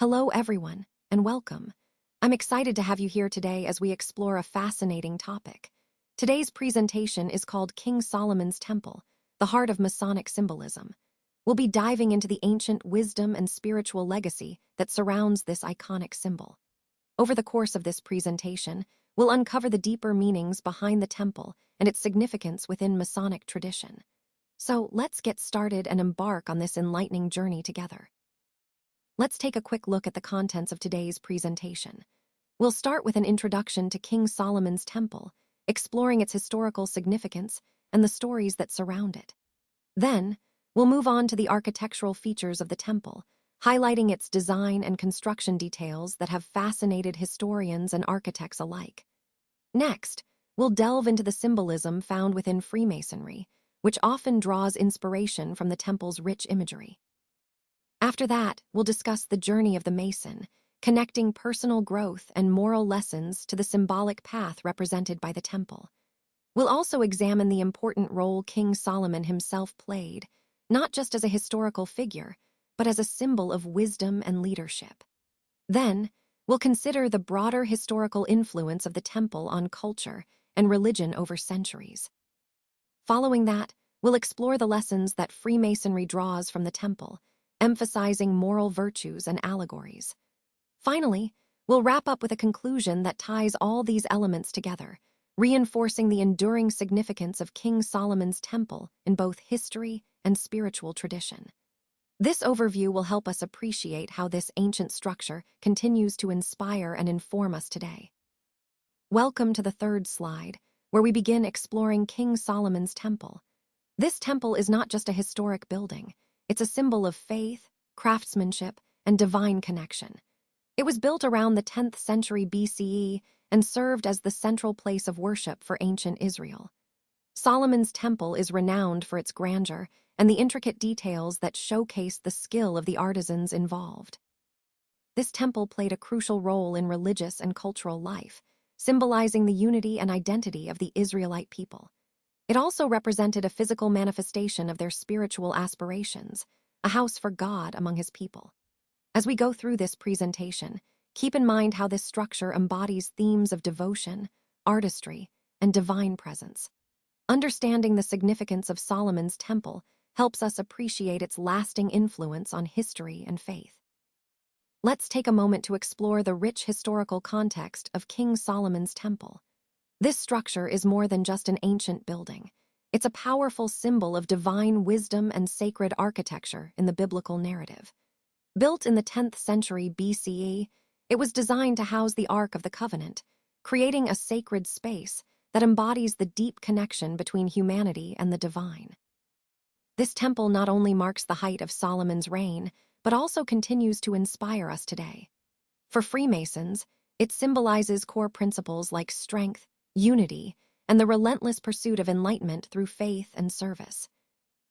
Hello, everyone, and welcome. I'm excited to have you here today as we explore a fascinating topic. Today's presentation is called King Solomon's Temple, the heart of Masonic symbolism. We'll be diving into the ancient wisdom and spiritual legacy that surrounds this iconic symbol. Over the course of this presentation, we'll uncover the deeper meanings behind the temple and its significance within Masonic tradition. So let's get started and embark on this enlightening journey together. Let's take a quick look at the contents of today's presentation. We'll start with an introduction to King Solomon's Temple, exploring its historical significance and the stories that surround it. Then, we'll move on to the architectural features of the temple, highlighting its design and construction details that have fascinated historians and architects alike. Next, we'll delve into the symbolism found within Freemasonry, which often draws inspiration from the temple's rich imagery. After that, we'll discuss the journey of the Mason, connecting personal growth and moral lessons to the symbolic path represented by the temple. We'll also examine the important role King Solomon himself played, not just as a historical figure, but as a symbol of wisdom and leadership. Then, we'll consider the broader historical influence of the temple on culture and religion over centuries. Following that, we'll explore the lessons that Freemasonry draws from the temple, emphasizing moral virtues and allegories. Finally, we'll wrap up with a conclusion that ties all these elements together, reinforcing the enduring significance of King Solomon's Temple in both history and spiritual tradition. This overview will help us appreciate how this ancient structure continues to inspire and inform us today. Welcome to the third slide, where we begin exploring King Solomon's Temple. This temple is not just a historic building. It's a symbol of faith, craftsmanship, and divine connection. It was built around the 10th century BCE and served as the central place of worship for ancient Israel. Solomon's Temple is renowned for its grandeur and the intricate details that showcase the skill of the artisans involved. This temple played a crucial role in religious and cultural life, symbolizing the unity and identity of the Israelite people. It also represented a physical manifestation of their spiritual aspirations, a house for God among his people. As we go through this presentation, keep in mind how this structure embodies themes of devotion, artistry, and divine presence. Understanding the significance of Solomon's Temple helps us appreciate its lasting influence on history and faith. Let's take a moment to explore the rich historical context of King Solomon's Temple. This structure is more than just an ancient building. It's a powerful symbol of divine wisdom and sacred architecture in the biblical narrative. Built in the 10th century BCE, it was designed to house the Ark of the Covenant, creating a sacred space that embodies the deep connection between humanity and the divine. This temple not only marks the height of Solomon's reign, but also continues to inspire us today. For Freemasons, it symbolizes core principles like strength, unity, and the relentless pursuit of enlightenment through faith and service.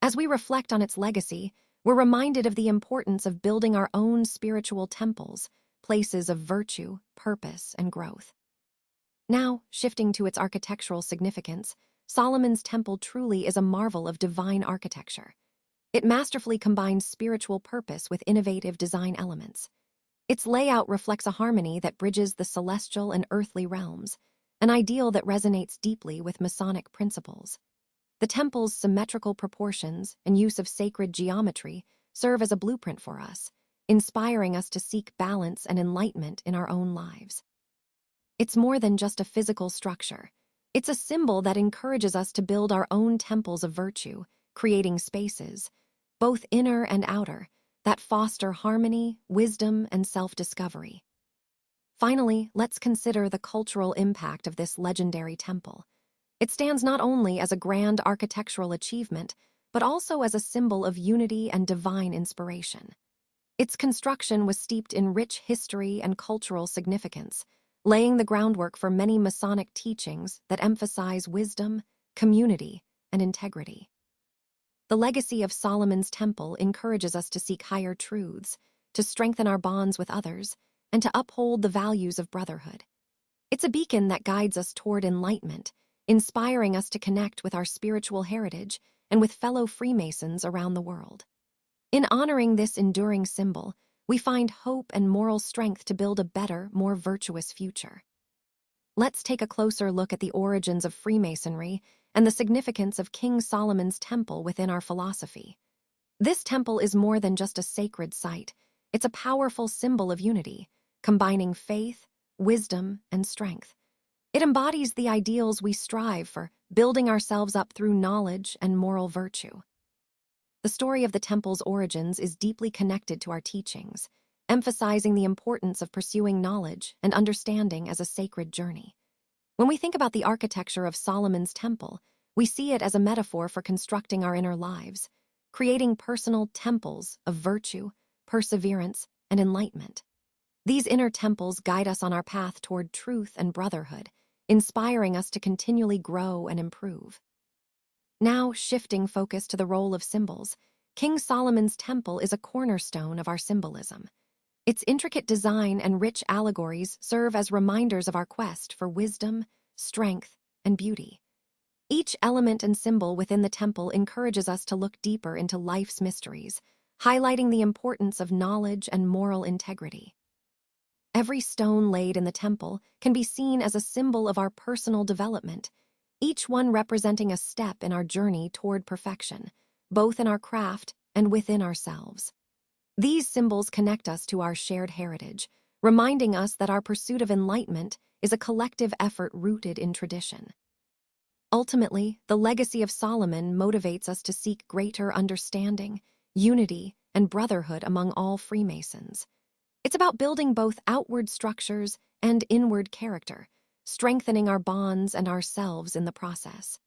As we reflect on its legacy, we're reminded of the importance of building our own spiritual temples, places of virtue, purpose, and growth. Now, shifting to its architectural significance, Solomon's Temple truly is a marvel of divine architecture. It masterfully combines spiritual purpose with innovative design elements. Its layout reflects a harmony that bridges the celestial and earthly realms, an ideal that resonates deeply with Masonic principles. The temple's symmetrical proportions and use of sacred geometry serve as a blueprint for us, inspiring us to seek balance and enlightenment in our own lives. It's more than just a physical structure. It's a symbol that encourages us to build our own temples of virtue, creating spaces, both inner and outer, that foster harmony, wisdom, and self-discovery. Finally, let's consider the cultural impact of this legendary temple. It stands not only as a grand architectural achievement, but also as a symbol of unity and divine inspiration. Its construction was steeped in rich history and cultural significance, laying the groundwork for many Masonic teachings that emphasize wisdom, community, and integrity. The legacy of Solomon's Temple encourages us to seek higher truths, to strengthen our bonds with others, and to uphold the values of brotherhood. It's a beacon that guides us toward enlightenment, inspiring us to connect with our spiritual heritage and with fellow Freemasons around the world. In honoring this enduring symbol, we find hope and moral strength to build a better, more virtuous future. Let's take a closer look at the origins of Freemasonry and the significance of King Solomon's temple within our philosophy. This temple is more than just a sacred site. It's a powerful symbol of unity, combining faith, wisdom, and strength. It embodies the ideals we strive for, building ourselves up through knowledge and moral virtue. The story of the temple's origins is deeply connected to our teachings, emphasizing the importance of pursuing knowledge and understanding as a sacred journey. When we think about the architecture of Solomon's temple, we see it as a metaphor for constructing our inner lives, creating personal temples of virtue, perseverance, and enlightenment. These inner temples guide us on our path toward truth and brotherhood, inspiring us to continually grow and improve. Now, shifting focus to the role of symbols, King Solomon's temple is a cornerstone of our symbolism. Its intricate design and rich allegories serve as reminders of our quest for wisdom, strength, and beauty. Each element and symbol within the temple encourages us to look deeper into life's mysteries, highlighting the importance of knowledge and moral integrity. Every stone laid in the temple can be seen as a symbol of our personal development, each one representing a step in our journey toward perfection, both in our craft and within ourselves. These symbols connect us to our shared heritage, reminding us that our pursuit of enlightenment is a collective effort rooted in tradition. Ultimately, the legacy of Solomon motivates us to seek greater understanding, unity, and brotherhood among all Freemasons. It's about building both outward structures and inward character, strengthening our bonds and ourselves in the process.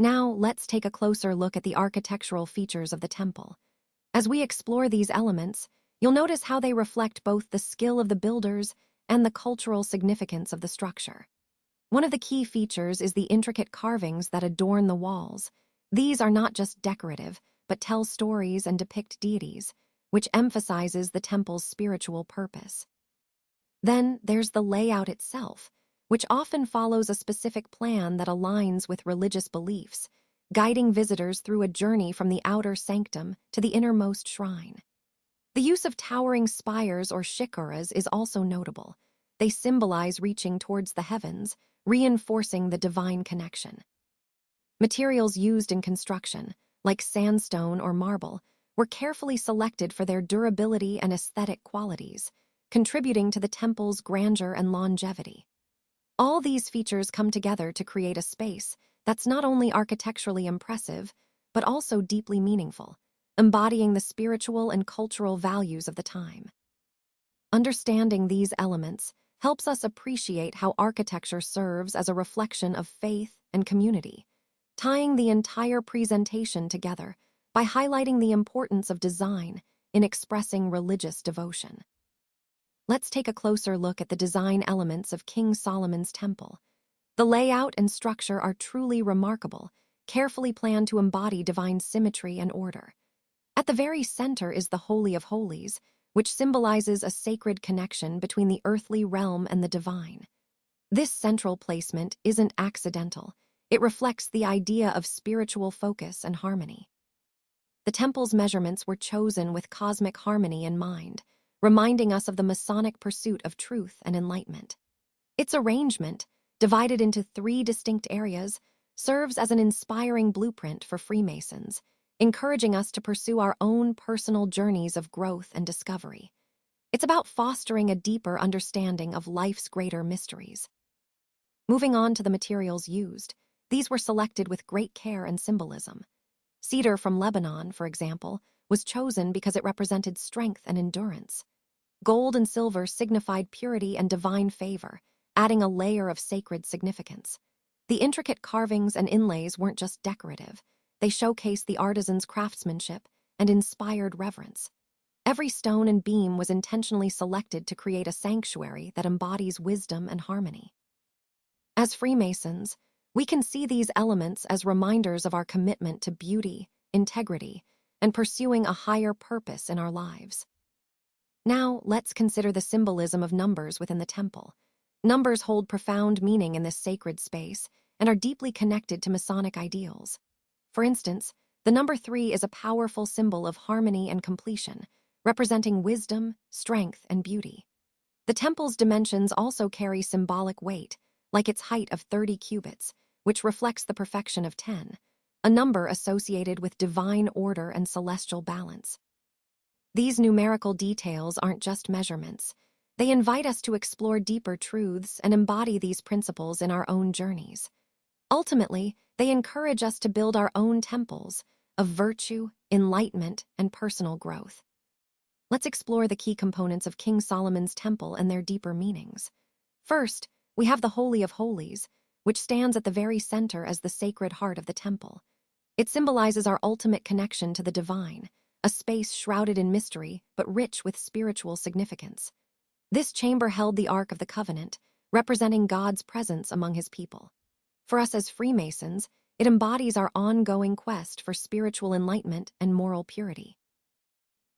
Now, let's take a closer look at the architectural features of the temple. As we explore these elements, you'll notice how they reflect both the skill of the builders and the cultural significance of the structure. One of the key features is the intricate carvings that adorn the walls. These are not just decorative, but tell stories and depict deities, which emphasizes the temple's spiritual purpose. Then there's the layout itself, which often follows a specific plan that aligns with religious beliefs, guiding visitors through a journey from the outer sanctum to the innermost shrine. The use of towering spires or shikuras is also notable. They symbolize reaching towards the heavens, reinforcing the divine connection. Materials used in construction, like sandstone or marble, were carefully selected for their durability and aesthetic qualities, contributing to the temple's grandeur and longevity. All these features come together to create a space that's not only architecturally impressive, but also deeply meaningful, embodying the spiritual and cultural values of the time. Understanding these elements helps us appreciate how architecture serves as a reflection of faith and community, tying the entire presentation together by highlighting the importance of design in expressing religious devotion. Let's take a closer look at the design elements of King Solomon's temple. The layout and structure are truly remarkable, carefully planned to embody divine symmetry and order. At the very center is the Holy of Holies, which symbolizes a sacred connection between the earthly realm and the divine. This central placement isn't accidental. It reflects the idea of spiritual focus and harmony. The temple's measurements were chosen with cosmic harmony in mind, reminding us of the Masonic pursuit of truth and enlightenment. Its arrangement, divided into 3 distinct areas, serves as an inspiring blueprint for Freemasons, encouraging us to pursue our own personal journeys of growth and discovery. It's about fostering a deeper understanding of life's greater mysteries. Moving on to the materials used, these were selected with great care and symbolism. Cedar from Lebanon, for example, was chosen because it represented strength and endurance. Gold and silver signified purity and divine favor, adding a layer of sacred significance. The intricate carvings and inlays weren't just decorative. They showcased the artisan's craftsmanship and inspired reverence. Every stone and beam was intentionally selected to create a sanctuary that embodies wisdom and harmony. As Freemasons, we can see these elements as reminders of our commitment to beauty, integrity, and pursuing a higher purpose in our lives. Now, let's consider the symbolism of numbers within the temple. Numbers hold profound meaning in this sacred space and are deeply connected to Masonic ideals. For instance, the number 3 is a powerful symbol of harmony and completion, representing wisdom, strength, and beauty. The temple's dimensions also carry symbolic weight, like its height of 30 cubits, which reflects the perfection of 10, a number associated with divine order and celestial balance. These numerical details aren't just measurements. They invite us to explore deeper truths and embody these principles in our own journeys. Ultimately, they encourage us to build our own temples of virtue, enlightenment, and personal growth. Let's explore the key components of King Solomon's temple and their deeper meanings. First, we have the Holy of Holies, which stands at the very center as the sacred heart of the temple. It symbolizes our ultimate connection to the divine, a space shrouded in mystery but rich with spiritual significance. This chamber held the Ark of the Covenant, representing God's presence among his people. For us as Freemasons, it embodies our ongoing quest for spiritual enlightenment and moral purity.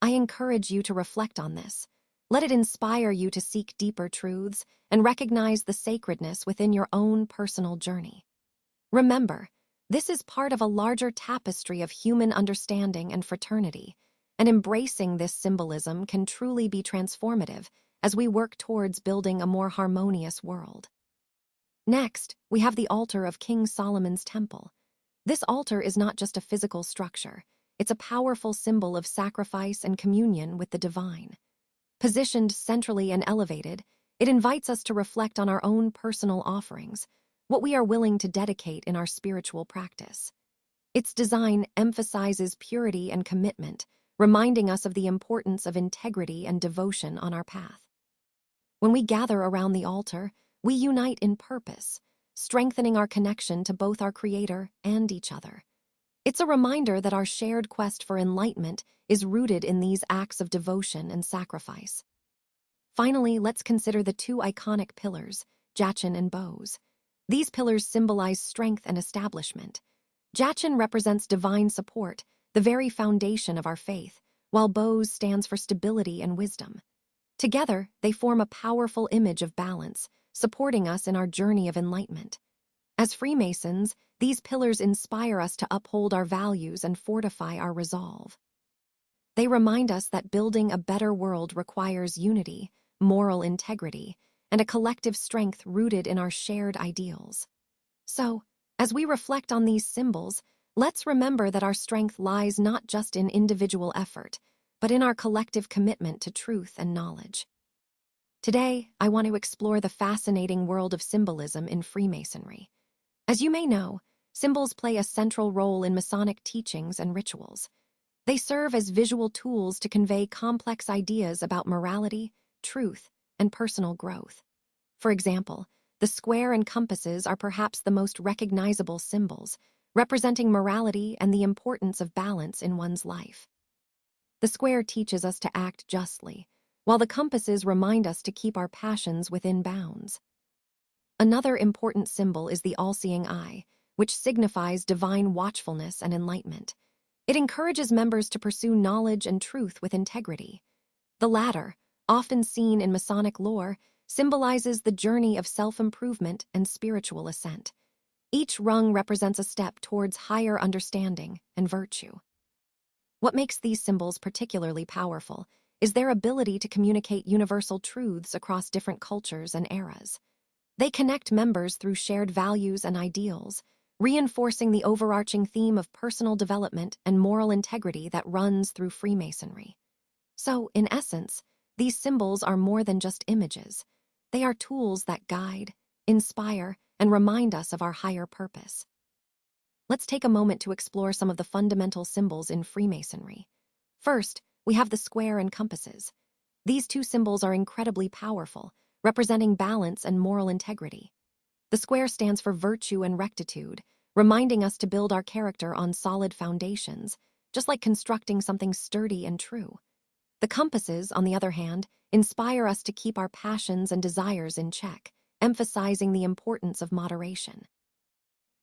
I encourage you to reflect on this. Let it inspire you to seek deeper truths and recognize the sacredness within your own personal journey. Remember, this is part of a larger tapestry of human understanding and fraternity, and embracing this symbolism can truly be transformative as we work towards building a more harmonious world. Next, we have the altar of King Solomon's temple. This altar is not just a physical structure. It's a powerful symbol of sacrifice and communion with the divine. Positioned centrally and elevated, it invites us to reflect on our own personal offerings, what we are willing to dedicate in our spiritual practice. Its design emphasizes purity and commitment, reminding us of the importance of integrity and devotion on our path. When we gather around the altar, we unite in purpose, strengthening our connection to both our Creator and each other. It's a reminder that our shared quest for enlightenment is rooted in these acts of devotion and sacrifice. Finally, let's consider the two iconic pillars, Jachin and Bose. These pillars symbolize strength and establishment. Jachin represents divine support, the very foundation of our faith, while Bose stands for stability and wisdom. Together, they form a powerful image of balance, supporting us in our journey of enlightenment. As Freemasons, these pillars inspire us to uphold our values and fortify our resolve. They remind us that building a better world requires unity, moral integrity, and a collective strength rooted in our shared ideals. So, as we reflect on these symbols, let's remember that our strength lies not just in individual effort, but in our collective commitment to truth and knowledge. Today, I want to explore the fascinating world of symbolism in Freemasonry. As you may know, symbols play a central role in Masonic teachings and rituals. They serve as visual tools to convey complex ideas about morality, truth, and personal growth. For example, the square and compasses are perhaps the most recognizable symbols, representing morality and the importance of balance in one's life. The square teaches us to act justly, while the compasses remind us to keep our passions within bounds. Another important symbol is the all-seeing eye, which signifies divine watchfulness and enlightenment. It encourages members to pursue knowledge and truth with integrity. The latter, often seen in Masonic lore, symbolizes the journey of self-improvement and spiritual ascent. Each rung represents a step towards higher understanding and virtue. What makes these symbols particularly powerful is their ability to communicate universal truths across different cultures and eras. They connect members through shared values and ideals, reinforcing the overarching theme of personal development and moral integrity that runs through Freemasonry. So, in essence, these symbols are more than just images. They are tools that guide, inspire, and remind us of our higher purpose. Let's take a moment to explore some of the fundamental symbols in Freemasonry. First, we have the square and compasses. These two symbols are incredibly powerful, representing balance and moral integrity. The square stands for virtue and rectitude, reminding us to build our character on solid foundations, just like constructing something sturdy and true. The compasses, on the other hand, inspire us to keep our passions and desires in check, emphasizing the importance of moderation.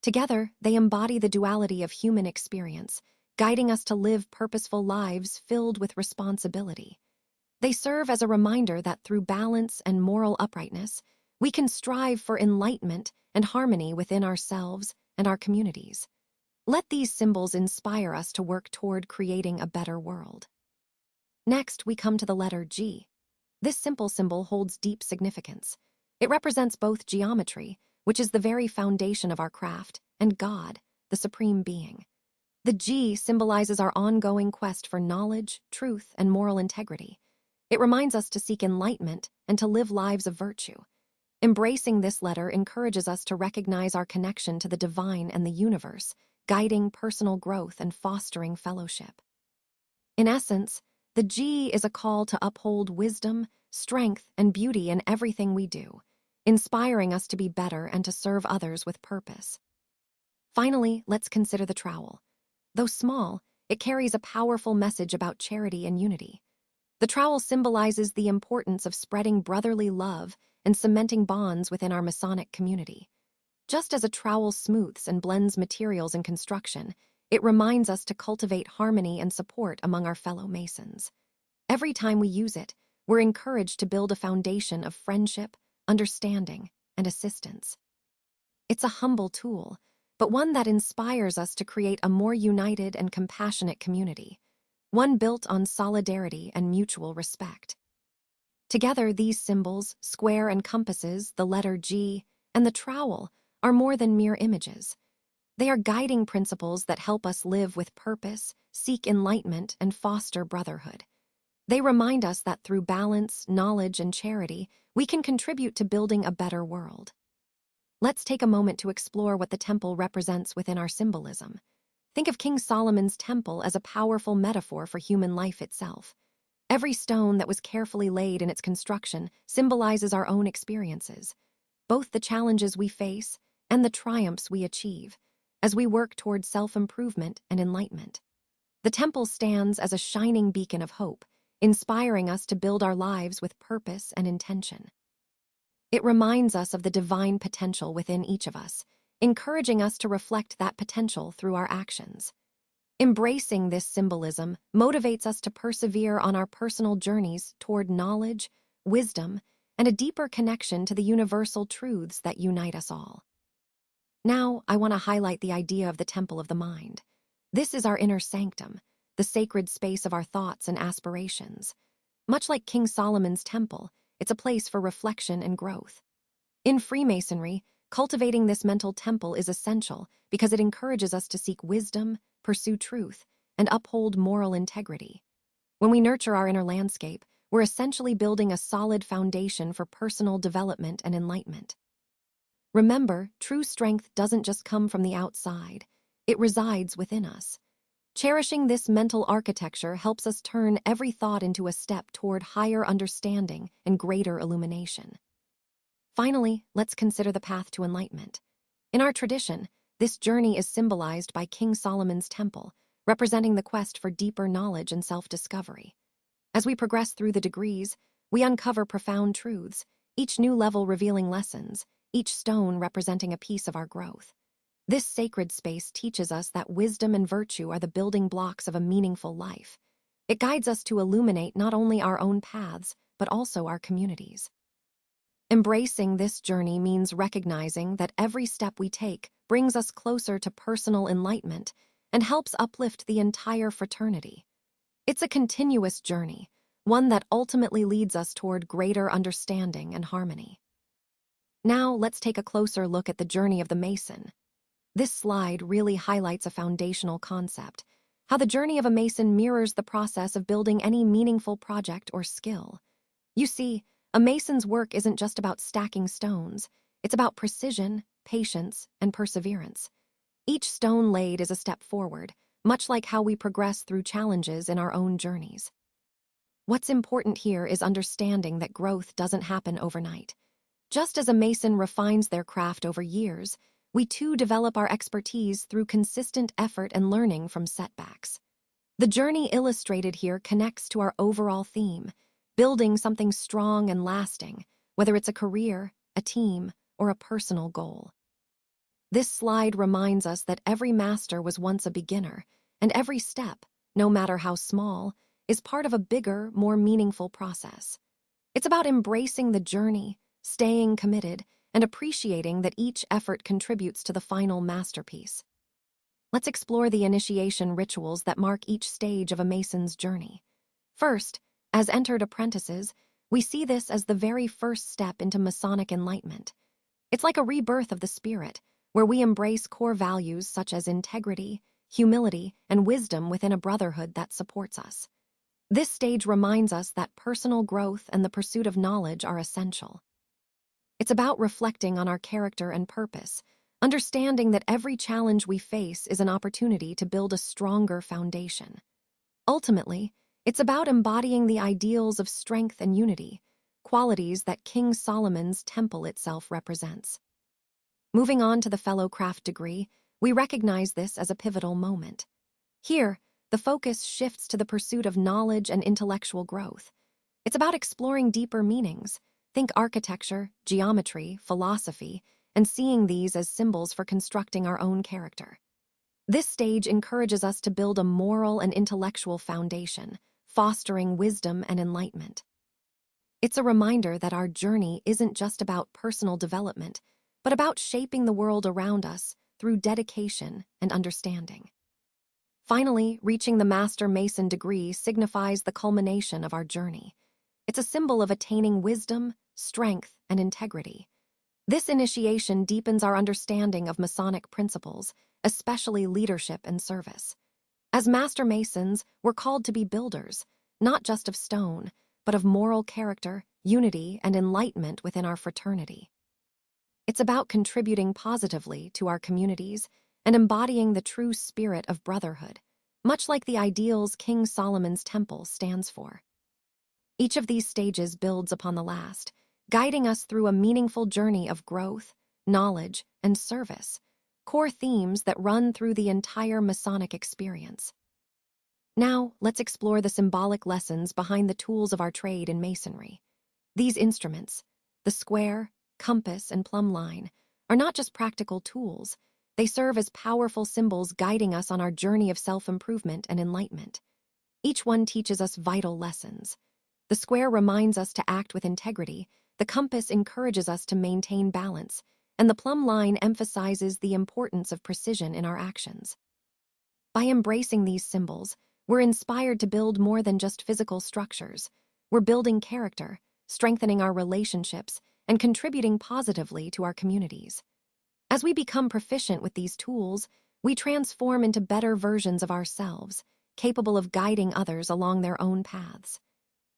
Together, they embody the duality of human experience, guiding us to live purposeful lives filled with responsibility. They serve as a reminder that through balance and moral uprightness, we can strive for enlightenment and harmony within ourselves and our communities. Let these symbols inspire us to work toward creating a better world. Next, we come to the letter G. This simple symbol holds deep significance. It represents both geometry, which is the very foundation of our craft, and God, the supreme being. The G symbolizes our ongoing quest for knowledge, truth, and moral integrity. It reminds us to seek enlightenment and to live lives of virtue. Embracing this letter encourages us to recognize our connection to the divine and the universe, guiding personal growth and fostering fellowship. In essence, the G is a call to uphold wisdom, strength, and beauty in everything we do, inspiring us to be better and to serve others with purpose. Finally, let's consider the trowel. Though small, it carries a powerful message about charity and unity. The trowel symbolizes the importance of spreading brotherly love and cementing bonds within our Masonic community. Just as a trowel smooths and blends materials in construction, it reminds us to cultivate harmony and support among our fellow Masons. Every time we use it, we're encouraged to build a foundation of friendship, understanding, and assistance. It's a humble tool, but one that inspires us to create a more united and compassionate community, one built on solidarity and mutual respect. Together, these symbols, square and compasses, the letter G, and the trowel, are more than mere images. They are guiding principles that help us live with purpose, seek enlightenment, and foster brotherhood. They remind us that through balance, knowledge, and charity, we can contribute to building a better world. Let's take a moment to explore what the temple represents within our symbolism. Think of King Solomon's temple as a powerful metaphor for human life itself. Every stone that was carefully laid in its construction symbolizes our own experiences, both the challenges we face and the triumphs we achieve, as we work toward self-improvement and enlightenment. The temple stands as a shining beacon of hope, inspiring us to build our lives with purpose and intention. It reminds us of the divine potential within each of us, encouraging us to reflect that potential through our actions. Embracing this symbolism motivates us to persevere on our personal journeys toward knowledge, wisdom, and a deeper connection to the universal truths that unite us all. Now, I want to highlight the idea of the temple of the mind. This is our inner sanctum, the sacred space of our thoughts and aspirations. Much like King Solomon's temple, it's a place for reflection and growth. In Freemasonry, cultivating this mental temple is essential because it encourages us to seek wisdom, pursue truth, and uphold moral integrity. When we nurture our inner landscape, we're essentially building a solid foundation for personal development and enlightenment. Remember, true strength doesn't just come from the outside, it resides within us. Cherishing this mental architecture helps us turn every thought into a step toward higher understanding and greater illumination. Finally, let's consider the path to enlightenment. In our tradition, this journey is symbolized by King Solomon's temple, representing the quest for deeper knowledge and self-discovery. As we progress through the degrees, we uncover profound truths, each new level revealing lessons, each stone representing a piece of our growth. This sacred space teaches us that wisdom and virtue are the building blocks of a meaningful life. It guides us to illuminate not only our own paths, but also our communities. Embracing this journey means recognizing that every step we take brings us closer to personal enlightenment and helps uplift the entire fraternity. It's a continuous journey, one that ultimately leads us toward greater understanding and harmony. Now, let's take a closer look at the journey of the Mason. This slide really highlights a foundational concept, how the journey of a Mason mirrors the process of building any meaningful project or skill. You see, a Mason's work isn't just about stacking stones, it's about precision, patience, and perseverance. Each stone laid is a step forward, much like how we progress through challenges in our own journeys. What's important here is understanding that growth doesn't happen overnight. Just as a Mason refines their craft over years, we too develop our expertise through consistent effort and learning from setbacks. The journey illustrated here connects to our overall theme, building something strong and lasting, whether it's a career, a team, or a personal goal. This slide reminds us that every master was once a beginner, and every step, no matter how small, is part of a bigger, more meaningful process. It's about embracing the journey, staying committed, and appreciating that each effort contributes to the final masterpiece. Let's explore the initiation rituals that mark each stage of a Mason's journey. First, as entered apprentices, we see this as the very first step into Masonic enlightenment. It's like a rebirth of the spirit, where we embrace core values such as integrity, humility, and wisdom within a brotherhood that supports us. This stage reminds us that personal growth and the pursuit of knowledge are essential. It's about reflecting on our character and purpose, understanding that every challenge we face is an opportunity to build a stronger foundation. Ultimately, it's about embodying the ideals of strength and unity, qualities that King Solomon's temple itself represents. Moving on to the Fellowcraft degree, we recognize this as a pivotal moment. Here, the focus shifts to the pursuit of knowledge and intellectual growth. It's about exploring deeper meanings. Think architecture, geometry, philosophy, and seeing these as symbols for constructing our own character. This stage encourages us to build a moral and intellectual foundation, fostering wisdom and enlightenment. It's a reminder that our journey isn't just about personal development, but about shaping the world around us through dedication and understanding. Finally, reaching the Master Mason degree signifies the culmination of our journey. It's a symbol of attaining wisdom, strength, and integrity. This initiation deepens our understanding of Masonic principles, especially leadership and service. As Master Masons, we're called to be builders, not just of stone, but of moral character, unity, and enlightenment within our fraternity. It's about contributing positively to our communities and embodying the true spirit of brotherhood, much like the ideals King Solomon's temple stands for. Each of these stages builds upon the last, guiding us through a meaningful journey of growth, knowledge, and service, core themes that run through the entire Masonic experience. Now, let's explore the symbolic lessons behind the tools of our trade in Masonry. These instruments, the square, compass, and plumb line, are not just practical tools. They serve as powerful symbols guiding us on our journey of self-improvement and enlightenment. Each one teaches us vital lessons. The square reminds us to act with integrity, the compass encourages us to maintain balance, and the plumb line emphasizes the importance of precision in our actions. By embracing these symbols, we're inspired to build more than just physical structures. We're building character, strengthening our relationships, and contributing positively to our communities. As we become proficient with these tools, we transform into better versions of ourselves, capable of guiding others along their own paths.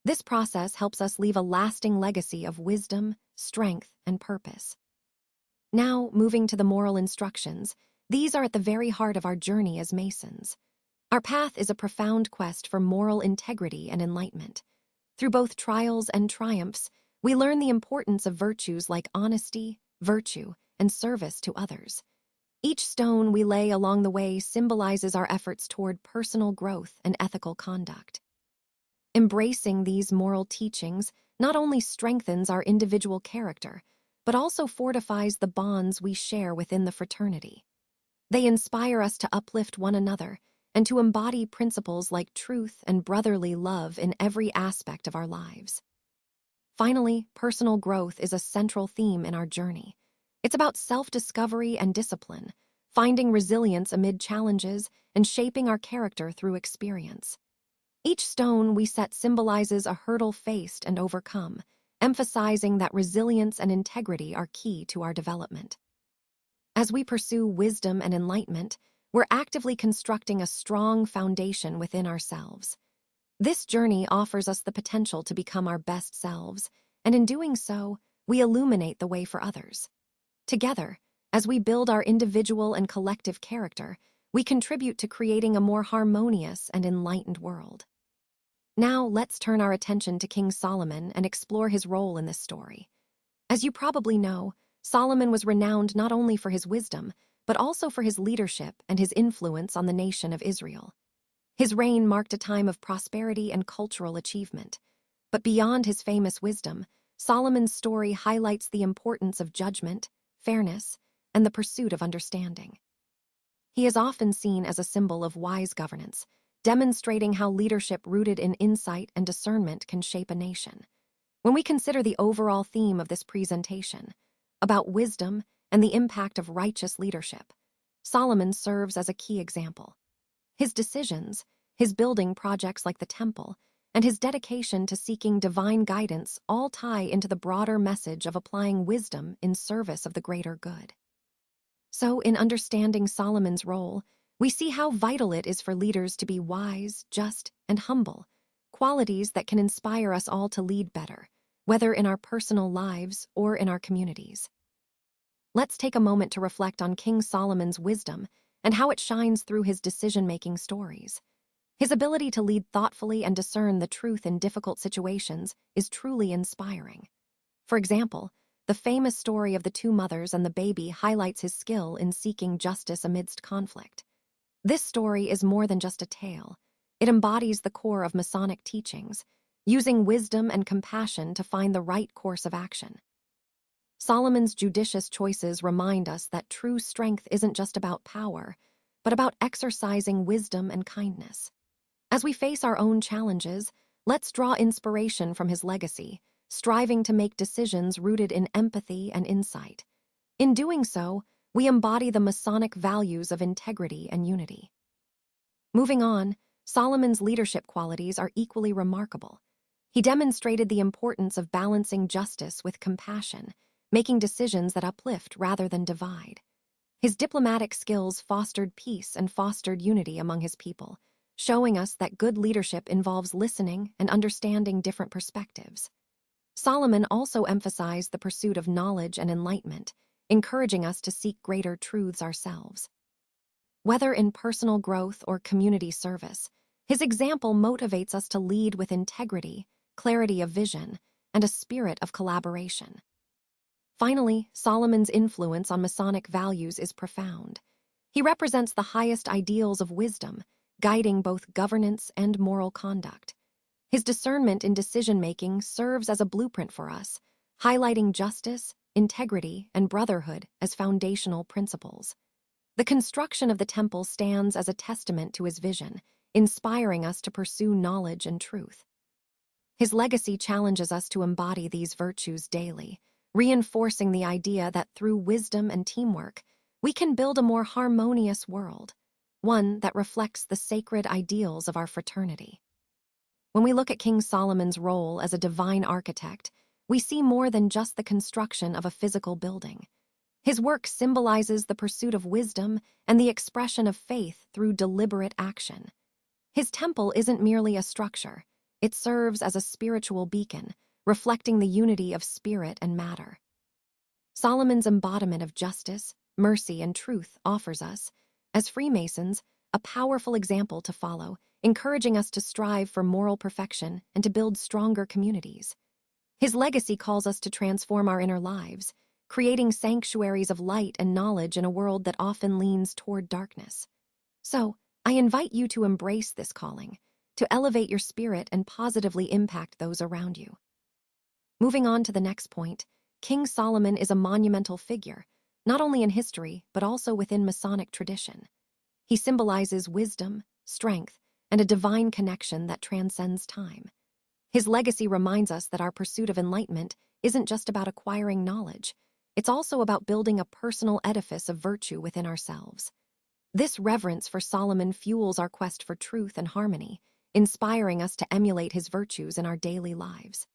This process helps us leave a lasting legacy of wisdom, strength, and purpose. Now, moving to the moral instructions, these are at the very heart of our journey as Masons. Our path is a profound quest for moral integrity and enlightenment. Through both trials and triumphs, we learn the importance of virtues like honesty, virtue, and service to others. Each stone we lay along the way symbolizes our efforts toward personal growth and ethical conduct. Embracing these moral teachings not only strengthens our individual character, but also fortifies the bonds we share within the fraternity. They inspire us to uplift one another and to embody principles like truth and brotherly love in every aspect of our lives. Finally, personal growth is a central theme in our journey. It's about self-discovery and discipline, finding resilience amid challenges, and shaping our character through experience. Each stone we set symbolizes a hurdle faced and overcome, emphasizing that resilience and integrity are key to our development. As we pursue wisdom and enlightenment, we're actively constructing a strong foundation within ourselves. This journey offers us the potential to become our best selves, and in doing so, we illuminate the way for others. Together, as we build our individual and collective character, we contribute to creating a more harmonious and enlightened world. Now, let's turn our attention to King Solomon and explore his role in this story. As you probably know, Solomon was renowned not only for his wisdom, but also for his leadership and his influence on the nation of Israel. His reign marked a time of prosperity and cultural achievement. But beyond his famous wisdom, Solomon's story highlights the importance of judgment, fairness, and the pursuit of understanding. He is often seen as a symbol of wise governance, demonstrating how leadership rooted in insight and discernment can shape a nation. When we consider the overall theme of this presentation, about wisdom and the impact of righteous leadership, Solomon serves as a key example. His decisions, his building projects like the temple, and his dedication to seeking divine guidance all tie into the broader message of applying wisdom in service of the greater good. So, in understanding Solomon's role, we see how vital it is for leaders to be wise, just, and humble, qualities that can inspire us all to lead better, whether in our personal lives or in our communities. Let's take a moment to reflect on King Solomon's wisdom and how it shines through his decision-making stories. His ability to lead thoughtfully and discern the truth in difficult situations is truly inspiring. For example, the famous story of the two mothers and the baby highlights his skill in seeking justice amidst conflict. This story is more than just a tale. It embodies the core of Masonic teachings, using wisdom and compassion to find the right course of action. Solomon's judicious choices remind us that true strength isn't just about power, but about exercising wisdom and kindness. As we face our own challenges, let's draw inspiration from his legacy, striving to make decisions rooted in empathy and insight. In doing so, we embody the Masonic values of integrity and unity. Moving on, Solomon's leadership qualities are equally remarkable. He demonstrated the importance of balancing justice with compassion, making decisions that uplift rather than divide. His diplomatic skills fostered peace and fostered unity among his people, showing us that good leadership involves listening and understanding different perspectives. Solomon also emphasized the pursuit of knowledge and enlightenment, encouraging us to seek greater truths ourselves. Whether in personal growth or community service, his example motivates us to lead with integrity, clarity of vision, and a spirit of collaboration. Finally, Solomon's influence on Masonic values is profound. He represents the highest ideals of wisdom, guiding both governance and moral conduct. His discernment in decision-making serves as a blueprint for us, highlighting justice, integrity, and brotherhood as foundational principles. The construction of the temple stands as a testament to his vision, inspiring us to pursue knowledge and truth. His legacy challenges us to embody these virtues daily, reinforcing the idea that through wisdom and teamwork, we can build a more harmonious world, one that reflects the sacred ideals of our fraternity. When we look at King Solomon's role as a divine architect, we see more than just the construction of a physical building. His work symbolizes the pursuit of wisdom and the expression of faith through deliberate action. His temple isn't merely a structure, it serves as a spiritual beacon, reflecting the unity of spirit and matter. Solomon's embodiment of justice, mercy, and truth offers us, as Freemasons, a powerful example to follow, encouraging us to strive for moral perfection and to build stronger communities. His legacy calls us to transform our inner lives, creating sanctuaries of light and knowledge in a world that often leans toward darkness. So, I invite you to embrace this calling, to elevate your spirit and positively impact those around you. Moving on to the next point, King Solomon is a monumental figure, not only in history, but also within Masonic tradition. He symbolizes wisdom, strength, and a divine connection that transcends time. His legacy reminds us that our pursuit of enlightenment isn't just about acquiring knowledge, it's also about building a personal edifice of virtue within ourselves. This reverence for Solomon fuels our quest for truth and harmony, inspiring us to emulate his virtues in our daily lives.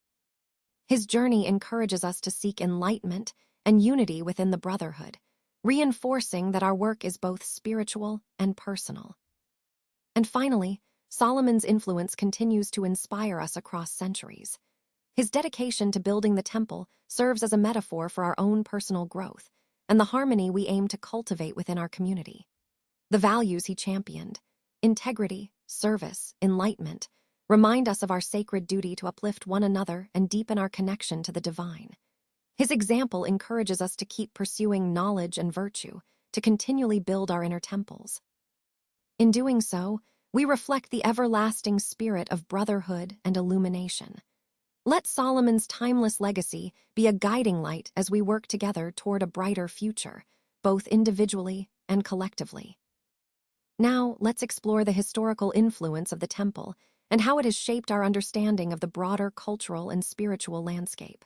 His journey encourages us to seek enlightenment and unity within the brotherhood, reinforcing that our work is both spiritual and personal. And finally, Solomon's influence continues to inspire us across centuries. His dedication to building the temple serves as a metaphor for our own personal growth and the harmony we aim to cultivate within our community. The values he championed, integrity, service, enlightenment, remind us of our sacred duty to uplift one another and deepen our connection to the divine. His example encourages us to keep pursuing knowledge and virtue, to continually build our inner temples. In doing so, we reflect the everlasting spirit of brotherhood and illumination. Let Solomon's timeless legacy be a guiding light as we work together toward a brighter future, both individually and collectively. Now, let's explore the historical influence of the temple and how it has shaped our understanding of the broader cultural and spiritual landscape.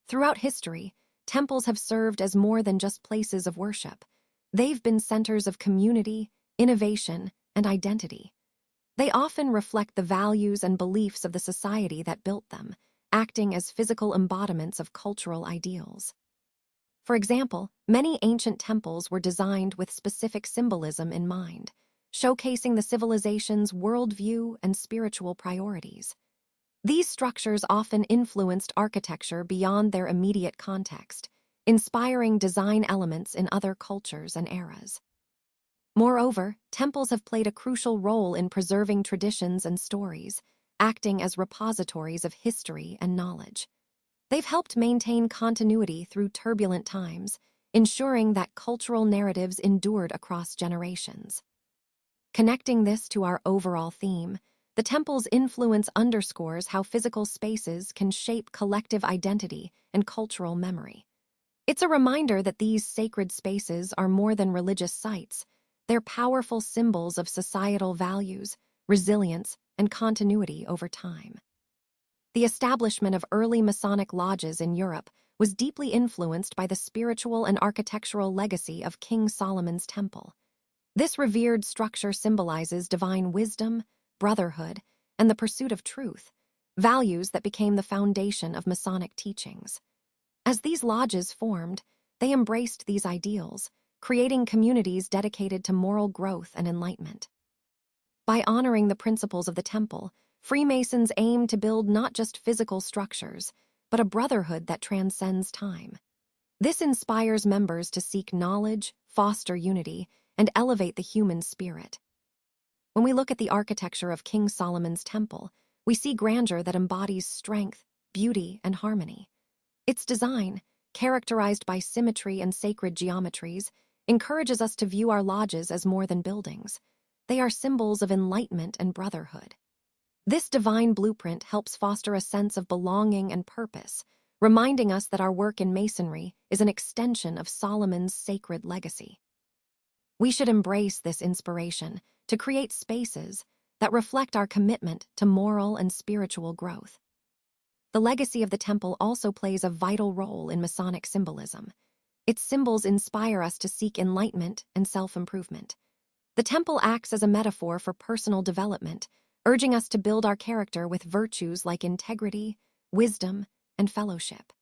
Throughout history, temples have served as more than just places of worship. They've been centers of community, innovation, and identity. They often reflect the values and beliefs of the society that built them, acting as physical embodiments of cultural ideals. For example, many ancient temples were designed with specific symbolism in mind, showcasing the civilization's worldview and spiritual priorities. These structures often influenced architecture beyond their immediate context, inspiring design elements in other cultures and eras. Moreover, temples have played a crucial role in preserving traditions and stories, acting as repositories of history and knowledge. They've helped maintain continuity through turbulent times, ensuring that cultural narratives endured across generations. Connecting this to our overall theme, the temple's influence underscores how physical spaces can shape collective identity and cultural memory. It's a reminder that these sacred spaces are more than religious sites. They're powerful symbols of societal values, resilience, and continuity over time. The establishment of early Masonic lodges in Europe was deeply influenced by the spiritual and architectural legacy of King Solomon's Temple. This revered structure symbolizes divine wisdom, brotherhood, and the pursuit of truth, values that became the foundation of Masonic teachings. As these lodges formed, they embraced these ideals, creating communities dedicated to moral growth and enlightenment. By honoring the principles of the temple, Freemasons aim to build not just physical structures, but a brotherhood that transcends time. This inspires members to seek knowledge, foster unity, and elevate the human spirit. When we look at the architecture of King Solomon's Temple, we see grandeur that embodies strength, beauty, and harmony. Its design, characterized by symmetry and sacred geometries, encourages us to view our lodges as more than buildings. They are symbols of enlightenment and brotherhood. This divine blueprint helps foster a sense of belonging and purpose, reminding us that our work in Masonry is an extension of Solomon's sacred legacy. We should embrace this inspiration to create spaces that reflect our commitment to moral and spiritual growth. The legacy of the temple also plays a vital role in Masonic symbolism. Its symbols inspire us to seek enlightenment and self-improvement. The temple acts as a metaphor for personal development, urging us to build our character with virtues like integrity, wisdom, and fellowship.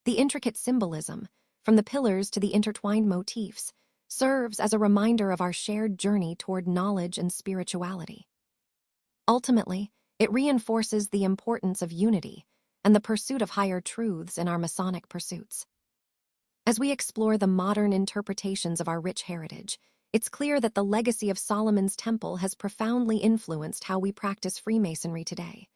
The intricate symbolism, from the pillars to the intertwined motifs, serves as a reminder of our shared journey toward knowledge and spirituality. Ultimately, it reinforces the importance of unity and the pursuit of higher truths in our Masonic pursuits. As we explore the modern interpretations of our rich heritage, it's clear that the legacy of Solomon's Temple has profoundly influenced how we practice Freemasonry today.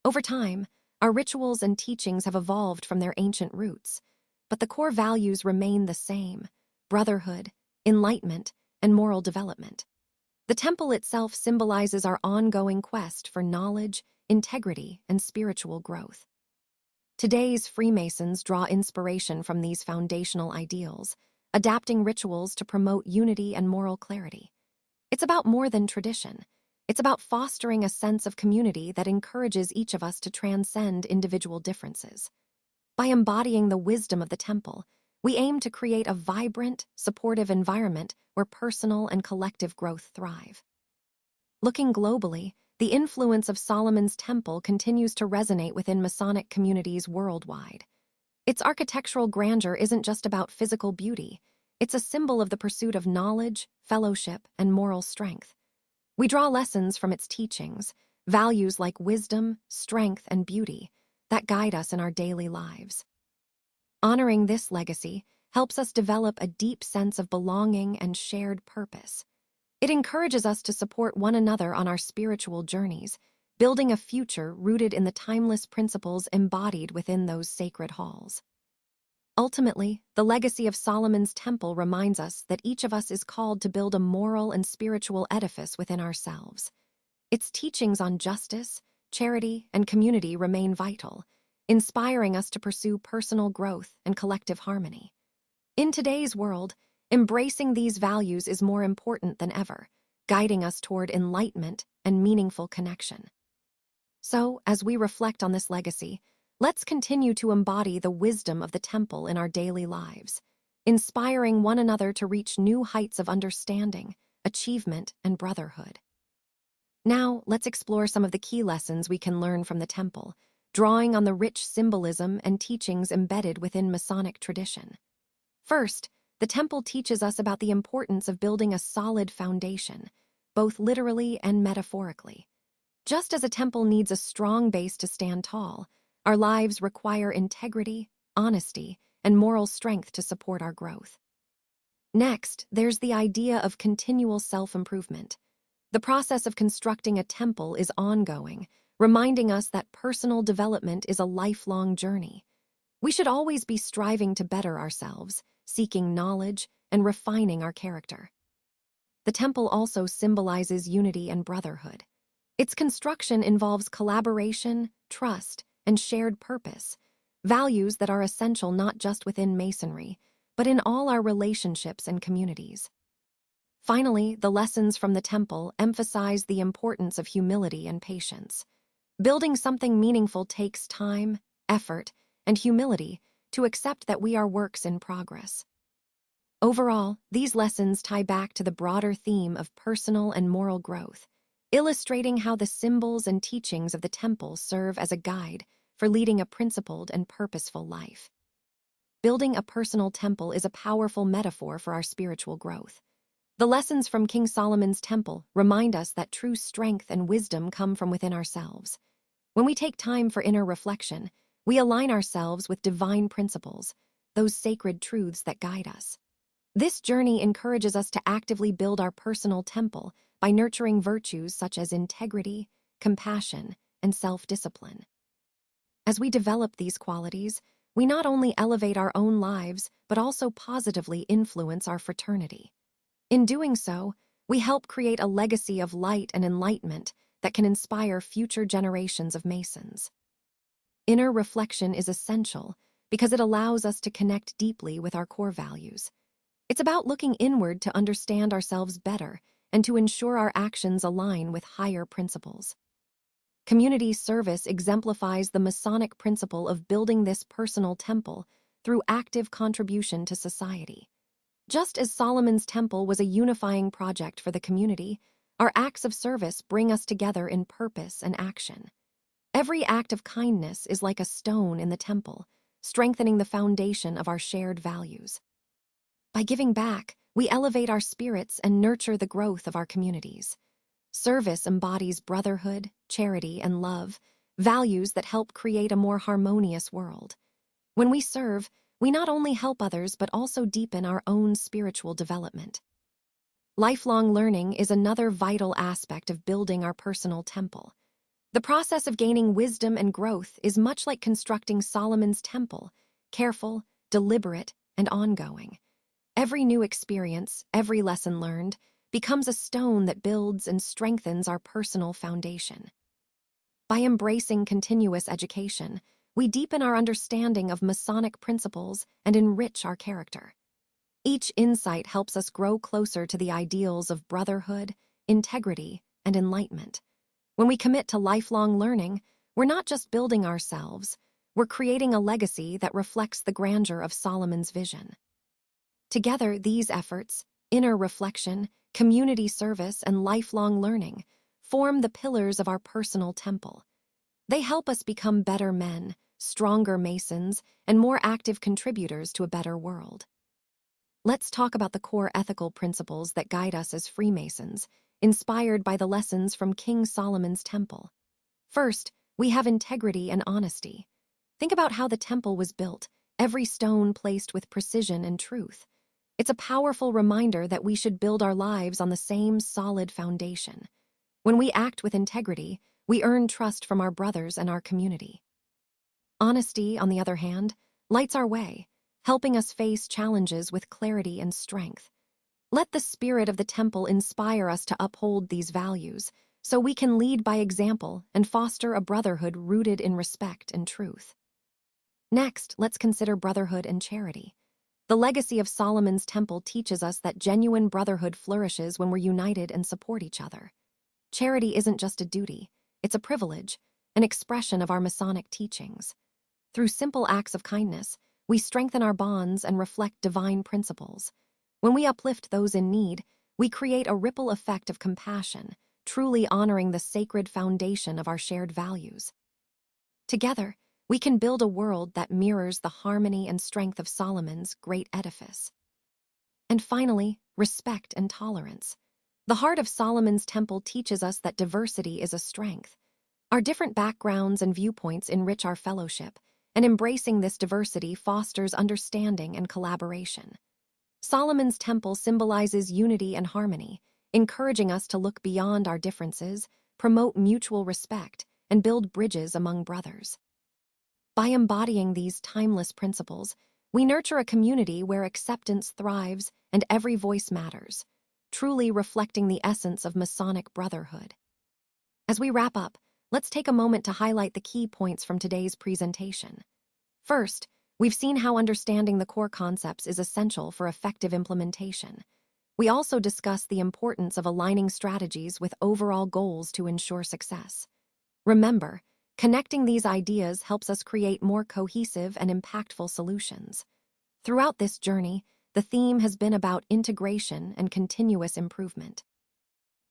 Over time, our rituals and teachings have evolved from their ancient roots, but the core values remain the same: brotherhood, enlightenment, and moral development. The temple itself symbolizes our ongoing quest for knowledge, integrity, and spiritual growth. Today's Freemasons draw inspiration from these foundational ideals, adapting rituals to promote unity and moral clarity. It's about more than tradition. It's about fostering a sense of community that encourages each of us to transcend individual differences. By embodying the wisdom of the temple, we aim to create a vibrant, supportive environment where personal and collective growth thrive. Looking globally, the influence of Solomon's Temple continues to resonate within Masonic communities worldwide. Its architectural grandeur isn't just about physical beauty. It's a symbol of the pursuit of knowledge, fellowship, and moral strength. We draw lessons from its teachings, values like wisdom, strength, and beauty, that guide us in our daily lives. Honoring this legacy helps us develop a deep sense of belonging and shared purpose. It encourages us to support one another on our spiritual journeys, building a future rooted in the timeless principles embodied within those sacred halls. Ultimately, the legacy of Solomon's Temple reminds us that each of us is called to build a moral and spiritual edifice within ourselves. Its teachings on justice, charity, and community remain vital, inspiring us to pursue personal growth and collective harmony. In today's world, embracing these values is more important than ever, guiding us toward enlightenment and meaningful connection. So, as we reflect on this legacy, let's continue to embody the wisdom of the temple in our daily lives, inspiring one another to reach new heights of understanding, achievement, and brotherhood. Now, let's explore some of the key lessons we can learn from the temple, drawing on the rich symbolism and teachings embedded within Masonic tradition. First, the temple teaches us about the importance of building a solid foundation, both literally and metaphorically. Just as a temple needs a strong base to stand tall, our lives require integrity, honesty, and moral strength to support our growth. Next, there's the idea of continual self-improvement. The process of constructing a temple is ongoing, reminding us that personal development is a lifelong journey. We should always be striving to better ourselves, seeking knowledge, and refining our character. The temple also symbolizes unity and brotherhood. Its construction involves collaboration, trust, and shared purpose, values that are essential not just within Masonry, but in all our relationships and communities. Finally, the lessons from the temple emphasize the importance of humility and patience. Building something meaningful takes time, effort, and humility to accept that we are works in progress. Overall, these lessons tie back to the broader theme of personal and moral growth, illustrating how the symbols and teachings of the temple serve as a guide for leading a principled and purposeful life. Building a personal temple is a powerful metaphor for our spiritual growth. The lessons from King Solomon's temple remind us that true strength and wisdom come from within ourselves. When we take time for inner reflection, we align ourselves with divine principles, those sacred truths that guide us. This journey encourages us to actively build our personal temple by nurturing virtues such as integrity, compassion, and self-discipline. As we develop these qualities, we not only elevate our own lives, but also positively influence our fraternity. In doing so, we help create a legacy of light and enlightenment that can inspire future generations of Masons. Inner reflection is essential because it allows us to connect deeply with our core values. It's about looking inward to understand ourselves better and to ensure our actions align with higher principles. Community service exemplifies the Masonic principle of building this personal temple through active contribution to society. Just as Solomon's temple was a unifying project for the community, our acts of service bring us together in purpose and action. Every act of kindness is like a stone in the temple, strengthening the foundation of our shared values. By giving back, we elevate our spirits and nurture the growth of our communities. Service embodies brotherhood, charity, and love, values that help create a more harmonious world. When we serve, we not only help others but also deepen our own spiritual development. Lifelong learning is another vital aspect of building our personal temple. The process of gaining wisdom and growth is much like constructing Solomon's temple, careful, deliberate, and ongoing. Every new experience, every lesson learned, becomes a stone that builds and strengthens our personal foundation. By embracing continuous education, we deepen our understanding of Masonic principles and enrich our character. Each insight helps us grow closer to the ideals of brotherhood, integrity, and enlightenment. When we commit to lifelong learning, we're not just building ourselves, we're creating a legacy that reflects the grandeur of Solomon's vision. Together, these efforts, inner reflection, community service, and lifelong learning, form the pillars of our personal temple. They help us become better men, stronger Masons, and more active contributors to a better world. Let's talk about the core ethical principles that guide us as Freemasons, inspired by the lessons from King Solomon's temple. First, we have integrity and honesty. Think about how the temple was built, every stone placed with precision and truth. It's a powerful reminder that we should build our lives on the same solid foundation. When we act with integrity, we earn trust from our brothers and our community. Honesty, on the other hand, lights our way, helping us face challenges with clarity and strength. Let the spirit of the temple inspire us to uphold these values, so we can lead by example and foster a brotherhood rooted in respect and truth. Next, let's consider brotherhood and charity. The legacy of Solomon's temple teaches us that genuine brotherhood flourishes when we're united and support each other. Charity isn't just a duty, it's a privilege, an expression of our Masonic teachings. Through simple acts of kindness, we strengthen our bonds and reflect divine principles. When we uplift those in need, we create a ripple effect of compassion, truly honoring the sacred foundation of our shared values. Together, we can build a world that mirrors the harmony and strength of Solomon's great edifice. And finally, respect and tolerance. The heart of Solomon's temple teaches us that diversity is a strength. Our different backgrounds and viewpoints enrich our fellowship, and embracing this diversity fosters understanding and collaboration. Solomon's temple symbolizes unity and harmony, encouraging us to look beyond our differences, promote mutual respect, and build bridges among brothers. By embodying these timeless principles, we nurture a community where acceptance thrives and every voice matters, truly reflecting the essence of Masonic brotherhood. As we wrap up, let's take a moment to highlight the key points from today's presentation. First, we've seen how understanding the core concepts is essential for effective implementation. We also discussed the importance of aligning strategies with overall goals to ensure success. Remember, connecting these ideas helps us create more cohesive and impactful solutions. Throughout this journey, the theme has been about integration and continuous improvement.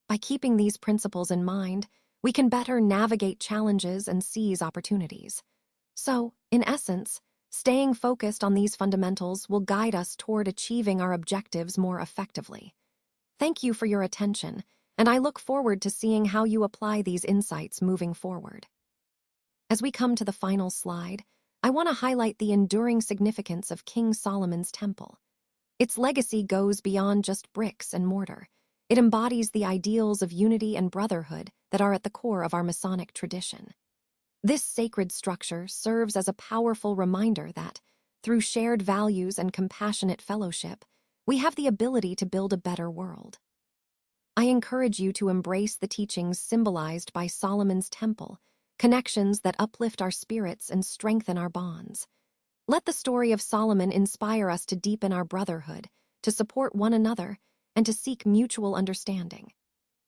By keeping these principles in mind, we can better navigate challenges and seize opportunities. So, in essence, staying focused on these fundamentals will guide us toward achieving our objectives more effectively. Thank you for your attention, and I look forward to seeing how you apply these insights moving forward. As we come to the final slide, I want to highlight the enduring significance of King Solomon's temple. Its legacy goes beyond just bricks and mortar. It embodies the ideals of unity and brotherhood that are at the core of our Masonic tradition. This sacred structure serves as a powerful reminder that, through shared values and compassionate fellowship, we have the ability to build a better world. I encourage you to embrace the teachings symbolized by Solomon's temple, connections that uplift our spirits and strengthen our bonds. Let the story of Solomon inspire us to deepen our brotherhood, to support one another, and to seek mutual understanding.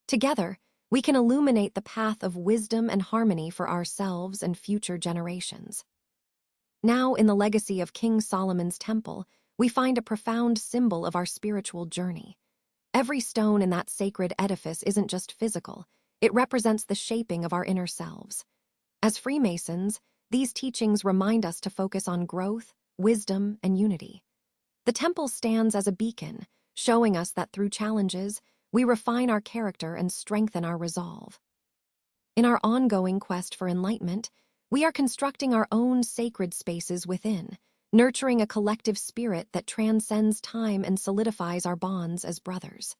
Together, we can illuminate the path of wisdom and harmony for ourselves and future generations. Now, in the legacy of King Solomon's temple, we find a profound symbol of our spiritual journey. Every stone in that sacred edifice isn't just physical, it represents the shaping of our inner selves. As Freemasons, these teachings remind us to focus on growth, wisdom, and unity. The temple stands as a beacon, showing us that through challenges, we refine our character and strengthen our resolve. In our ongoing quest for enlightenment, we are constructing our own sacred spaces within, nurturing a collective spirit that transcends time and solidifies our bonds as brothers.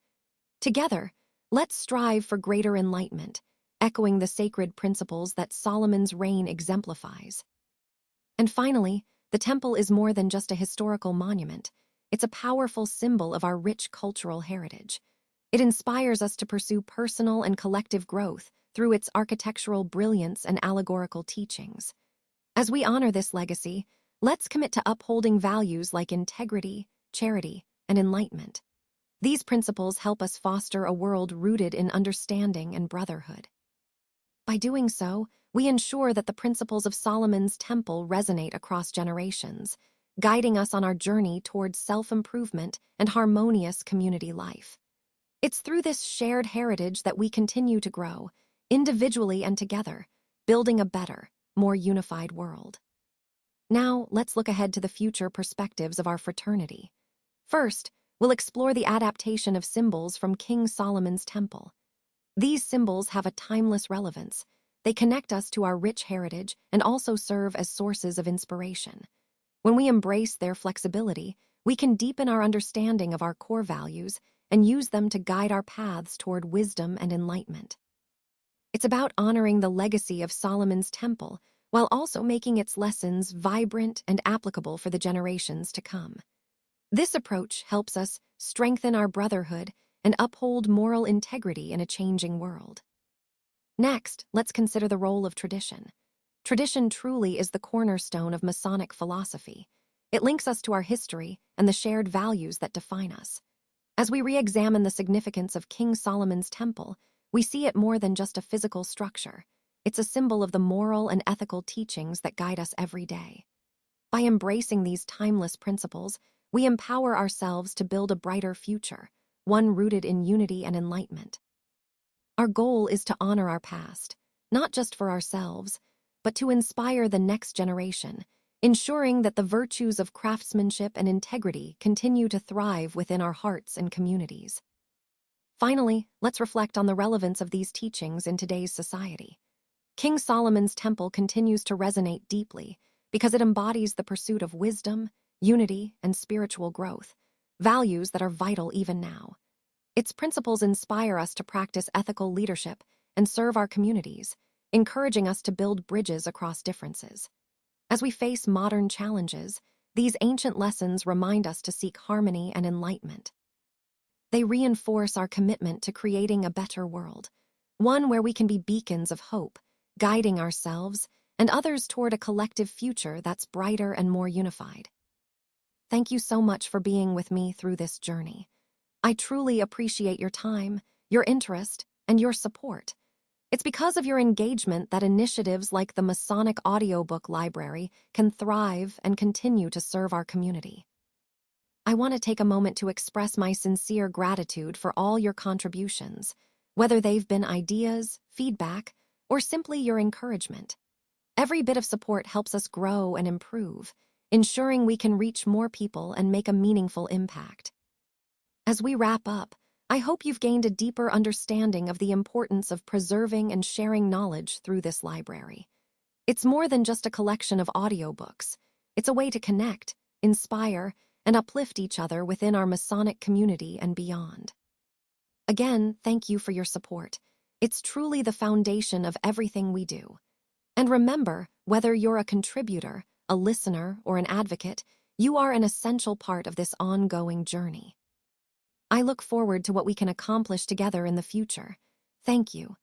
Together, let's strive for greater enlightenment, echoing the sacred principles that Solomon's reign exemplifies. And finally, the temple is more than just a historical monument. It's a powerful symbol of our rich cultural heritage. It inspires us to pursue personal and collective growth through its architectural brilliance and allegorical teachings. As we honor this legacy, let's commit to upholding values like integrity, charity, and enlightenment. These principles help us foster a world rooted in understanding and brotherhood. By doing so, we ensure that the principles of Solomon's temple resonate across generations, guiding us on our journey towards self-improvement and harmonious community life. It's through this shared heritage that we continue to grow, individually and together, building a better, more unified world. Now, let's look ahead to the future perspectives of our fraternity. First, we'll explore the adaptation of symbols from King Solomon's temple. These symbols have a timeless relevance. They connect us to our rich heritage and also serve as sources of inspiration. When we embrace their flexibility, we can deepen our understanding of our core values and use them to guide our paths toward wisdom and enlightenment. It's about honoring the legacy of Solomon's temple while also making its lessons vibrant and applicable for the generations to come. This approach helps us strengthen our brotherhood and uphold moral integrity in a changing world. Next, let's consider the role of tradition. Tradition truly is the cornerstone of Masonic philosophy. It links us to our history and the shared values that define us. As we re-examine the significance of King Solomon's temple, we see it more than just a physical structure. It's a symbol of the moral and ethical teachings that guide us every day. By embracing these timeless principles, we empower ourselves to build a brighter future, one rooted in unity and enlightenment. Our goal is to honor our past, not just for ourselves, but to inspire the next generation, ensuring that the virtues of craftsmanship and integrity continue to thrive within our hearts and communities. Finally, let's reflect on the relevance of these teachings in today's society. King Solomon's Temple continues to resonate deeply because it embodies the pursuit of wisdom, unity, and spiritual growth, values that are vital even now. Its principles inspire us to practice ethical leadership and serve our communities, encouraging us to build bridges across differences. As we face modern challenges, these ancient lessons remind us to seek harmony and enlightenment. They reinforce our commitment to creating a better world, one where we can be beacons of hope, guiding ourselves and others toward a collective future that's brighter and more unified. Thank you so much for being with me through this journey. I truly appreciate your time, your interest, and your support. It's because of your engagement that initiatives like the Masonic Audiobook Library can thrive and continue to serve our community. I want to take a moment to express my sincere gratitude for all your contributions, whether they've been ideas, feedback, or simply your encouragement. Every bit of support helps us grow and improve, ensuring we can reach more people and make a meaningful impact. As we wrap up, I hope you've gained a deeper understanding of the importance of preserving and sharing knowledge through this library. It's more than just a collection of audiobooks. It's a way to connect, inspire, and uplift each other within our Masonic community and beyond. Again, thank you for your support. It's truly the foundation of everything we do. And remember, whether you're a contributor, a listener, or an advocate, you are an essential part of this ongoing journey. I look forward to what we can accomplish together in the future. Thank you,